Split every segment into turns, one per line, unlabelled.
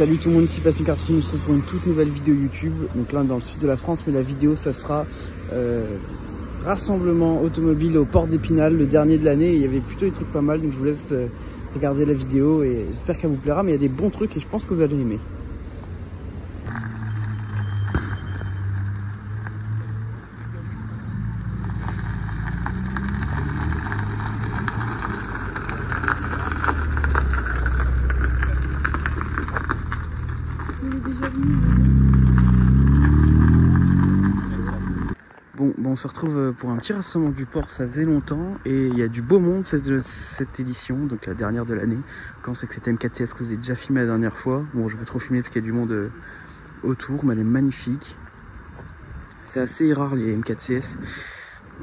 Salut tout le monde, ici Passion Cartouche, nous se retrouve pour une toute nouvelle vidéo YouTube. Donc là dans le sud de la France, mais la vidéo ça sera rassemblement automobile au port d'Épinal, le dernier de l'année. Il y avait plutôt des trucs pas mal, donc je vous laisse regarder la vidéo et j'espère qu'elle vous plaira. Mais il y a des bons trucs et je pense que vous allez aimer. Bon, on se retrouve pour un petit rassemblement du port, ça faisait longtemps et il y a du beau monde cette édition, donc la dernière de l'année. Quand c'est que c'était M4CS que vous avez déjà filmé la dernière fois. Bon, je vais pas trop filmer parce qu'il y a du monde autour, mais elle est magnifique. C'est assez rare les M4CS.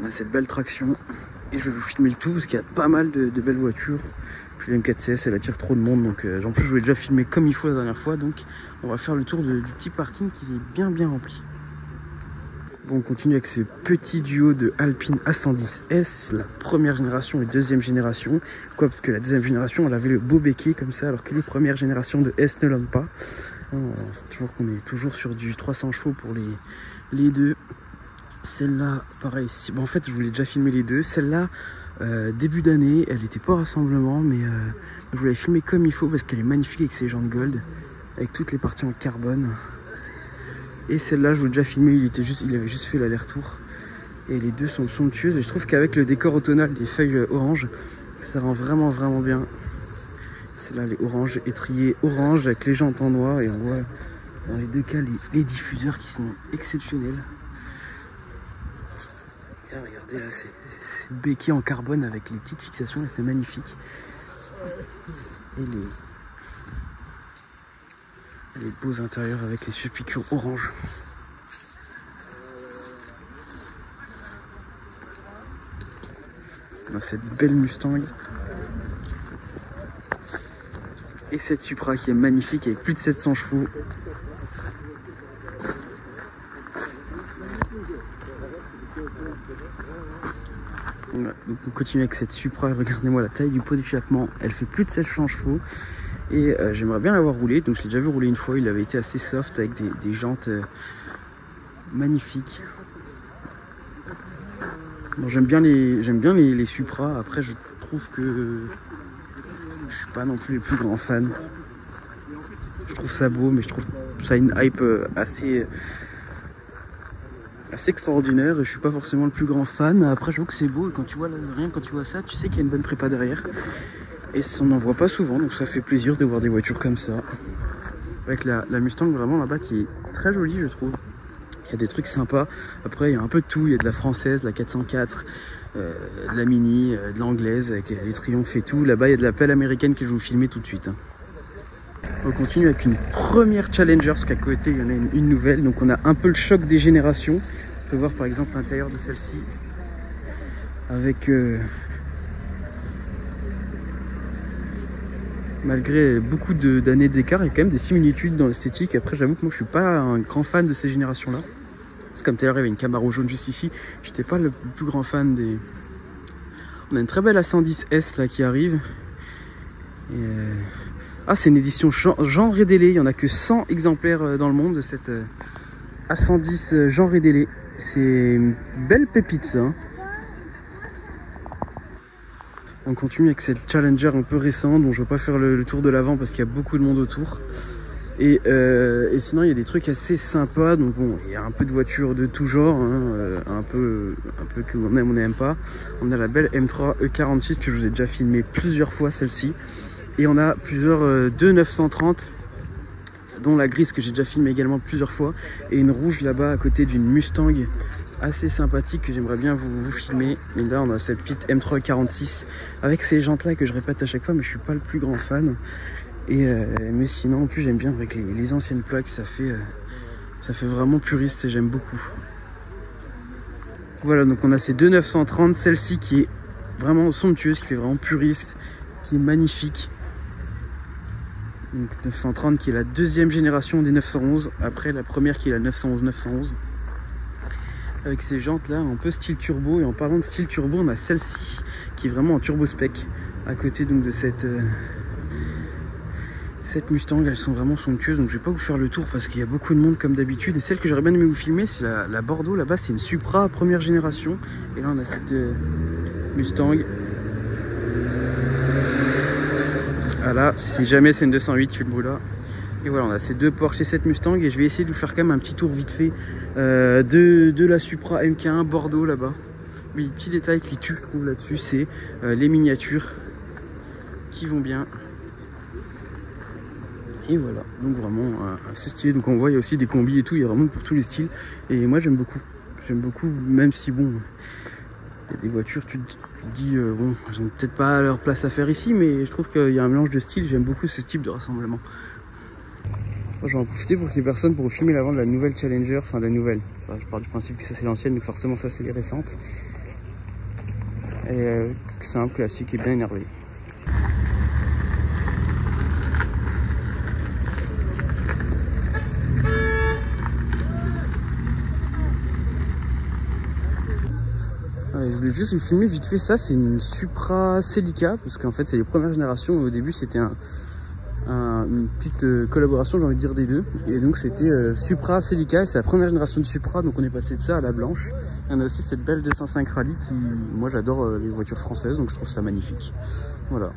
On a cette belle traction et je vais vous filmer le tout parce qu'il y a pas mal de belles voitures. Puis la M4CS elle attire trop de monde, donc en plus je voulais déjà filmer comme il faut la dernière fois, donc on va faire le tour du petit parking qui est bien rempli. Bon, on continue avec ce petit duo de Alpine A110S, la première génération et deuxième génération. Quoi, parce que la deuxième génération, elle avait le beau béquet comme ça, alors que les premières générations de S ne l'ont pas. C'est toujours qu'on est toujours sur du 300 chevaux pour les deux. Celle-là, pareil, bon, en fait, je voulais déjà filmer les deux. Celle-là, début d'année, elle n'était pas au rassemblement, mais je voulais filmer comme il faut parce qu'elle est magnifique avec ses jantes gold, avec toutes les parties en carbone. Et celle-là, je vous l'ai déjà filmé, il avait juste fait l'aller-retour. Et les deux sont somptueuses. Et je trouve qu'avec le décor automnal, les feuilles orange, ça rend vraiment bien. Celle-là, les oranges, étriers orange avec les jantes en noir. Et on voit dans les deux cas les diffuseurs qui sont exceptionnels. Et là, regardez, là, c'est béquet en carbone avec les petites fixations. Et c'est magnifique. Et les beaux intérieurs avec les surpiqûres orange. On a cette belle Mustang. Et cette Supra qui est magnifique avec plus de 700 chevaux. Voilà, donc on continue avec cette Supra. Regardez-moi la taille du pot d'échappement. Elle fait plus de 700 chevaux. Et j'aimerais bien l'avoir roulé, donc je l'ai déjà vu rouler une fois, il avait été assez soft avec des jantes magnifiques. Bon, j'aime bien les Supra, après je trouve que je suis pas non plus le plus grand fan. Je trouve ça beau, mais je trouve ça une hype assez extraordinaire et je suis pas forcément le plus grand fan. Après j'avoue que c'est beau et quand tu vois quand tu vois ça, tu sais qu'il y a une bonne prépa derrière. Et on n'en voit pas souvent, donc ça fait plaisir de voir des voitures comme ça. Avec la Mustang vraiment là-bas qui est très jolie, je trouve. Il y a des trucs sympas. Après, il y a un peu de tout. Il y a de la française, de la 404, de la Mini, de l'anglaise avec les triomphes et tout. Là-bas, il y a de la pelle américaine que je vais vous filmer tout de suite. On continue avec une première Challenger, parce qu'à côté, il y en a une nouvelle. Donc on a un peu le choc des générations. On peut voir par exemple l'intérieur de celle-ci. Avec... malgré beaucoup d'années d'écart, il y a quand même des similitudes dans l'esthétique. Après, j'avoue que moi, je suis pas un grand fan de ces générations-là. C'est comme tout à l'heure, il y avait une Camaro jaune juste ici. J'étais pas le plus grand fan des... On a une très belle A110S là qui arrive. Et ah, c'est une édition Jean Rédélé. Il n'y en a que 100 exemplaires dans le monde de cette A110 Jean Rédélé. C'est une belle pépite, ça. Hein. On continue avec cette Challenger un peu récente dont je ne vais pas faire le tour de l'avant parce qu'il y a beaucoup de monde autour. Et sinon il y a des trucs assez sympas. Donc bon, il y a un peu de voitures de tout genre, hein, un peu que on aime ou on n'aime pas. On a la belle M3 E46 que je vous ai déjà filmé plusieurs fois celle-ci. Et on a plusieurs 930 dont la grise que j'ai déjà filmé également plusieurs fois. Et une rouge là-bas à côté d'une Mustang assez sympathique que j'aimerais bien vous filmer. Et là on a cette petite M3 46 avec ces jantes là que je répète à chaque fois, mais je suis pas le plus grand fan. Et mais sinon en plus j'aime bien avec les anciennes plaques, ça fait vraiment puriste et j'aime beaucoup. Voilà, donc on a ces deux 930, celle-ci qui est vraiment somptueuse, qui fait vraiment puriste, qui est magnifique. Donc 930 qui est la deuxième génération des 911, après la première qui est la 911. Avec ces jantes là un peu style turbo. Et en parlant de style turbo, on a celle-ci qui est vraiment en turbo spec à côté donc de cette Cette Mustang, elles sont vraiment somptueuses, donc je vais pas vous faire le tour parce qu'il y a beaucoup de monde comme d'habitude. Et celle que j'aurais bien aimé vous filmer, c'est la Bordeaux. Là-bas, c'est une Supra première génération. Et là, on a cette Mustang. Voilà, si jamais c'est une 208, je fais le bruit là. Et voilà, on a ces deux Porsche et cette Mustang. Et je vais essayer de vous faire quand même un petit tour vite fait de la Supra MK1 Bordeaux là-bas. Oui, petit détail qui tue, je trouve là-dessus, c'est les miniatures qui vont bien. Et voilà, donc vraiment assez stylé. Donc on voit il y a aussi des combis et tout, il y a vraiment pour tous les styles. Et moi j'aime beaucoup, même si bon, il y a des voitures, tu te dis bon, elles ont peut-être pas leur place à faire ici, mais je trouve qu'il y a un mélange de styles, j'aime beaucoup ce type de rassemblement. Moi, je vais en profiter pour qu'il y ait personne pour filmer l'avant de la nouvelle Challenger, enfin de la nouvelle. Enfin, je pars du principe que ça c'est l'ancienne, donc forcément ça c'est les récentes. Et simple, classique et bien énervé. Je voulais juste vous filmer vite fait ça, c'est une Supra Celica, parce qu'en fait c'est les premières générations, au début c'était une petite collaboration j'ai envie de dire des deux, et donc c'était Supra Celica, et c'est la première génération de Supra, donc on est passé de ça à la blanche. Il y en a aussi cette belle 205 Rally qui, moi j'adore les voitures françaises, donc je trouve ça magnifique. Voilà.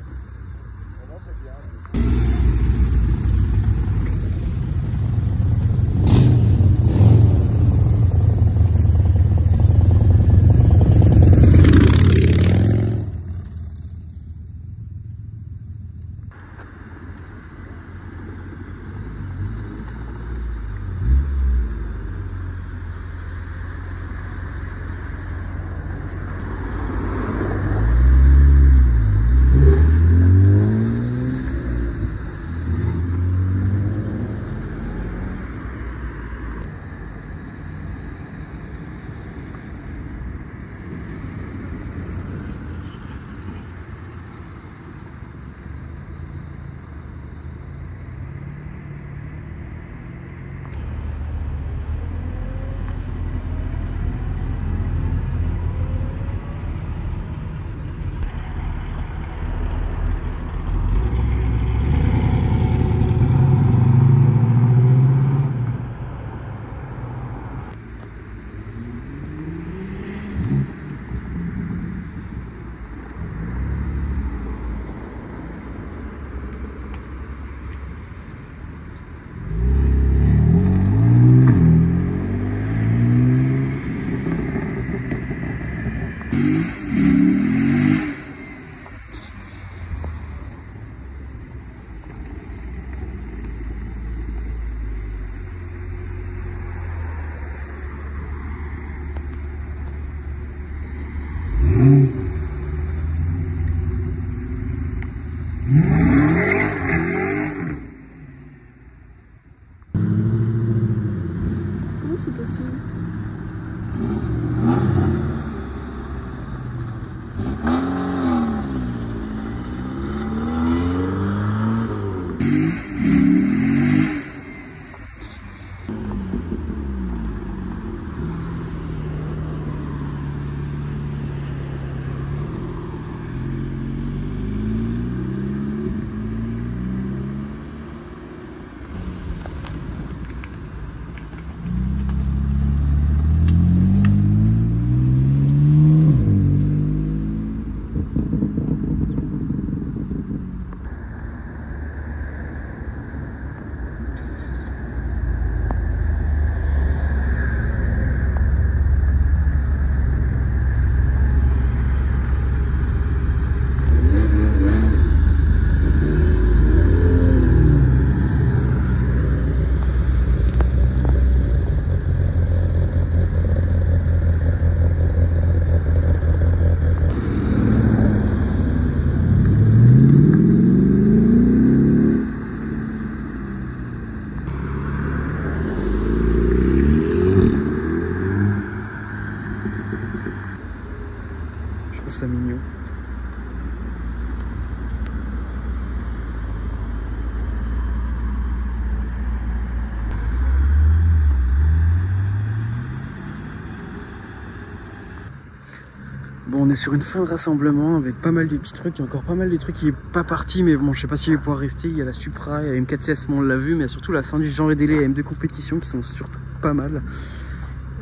Comment c'est possible?
On est sur une fin de rassemblement avec pas mal de petits trucs. Il y a encore pas mal de trucs qui est pas parti, mais bon, je sais pas s'il va pouvoir rester. Il y a la Supra, il y a la M4CS, on l'a vu, mais il y a surtout la Saint-Just Jean Rédélé et M2 Compétition qui sont surtout pas mal.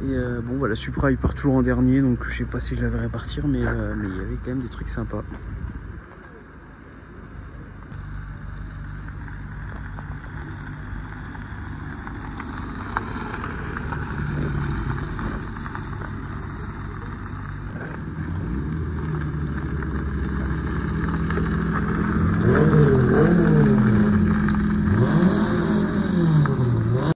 Et bon, voilà, Supra il part toujours en dernier, donc je sais pas si je la verrai partir, mais il y avait quand même des trucs sympas.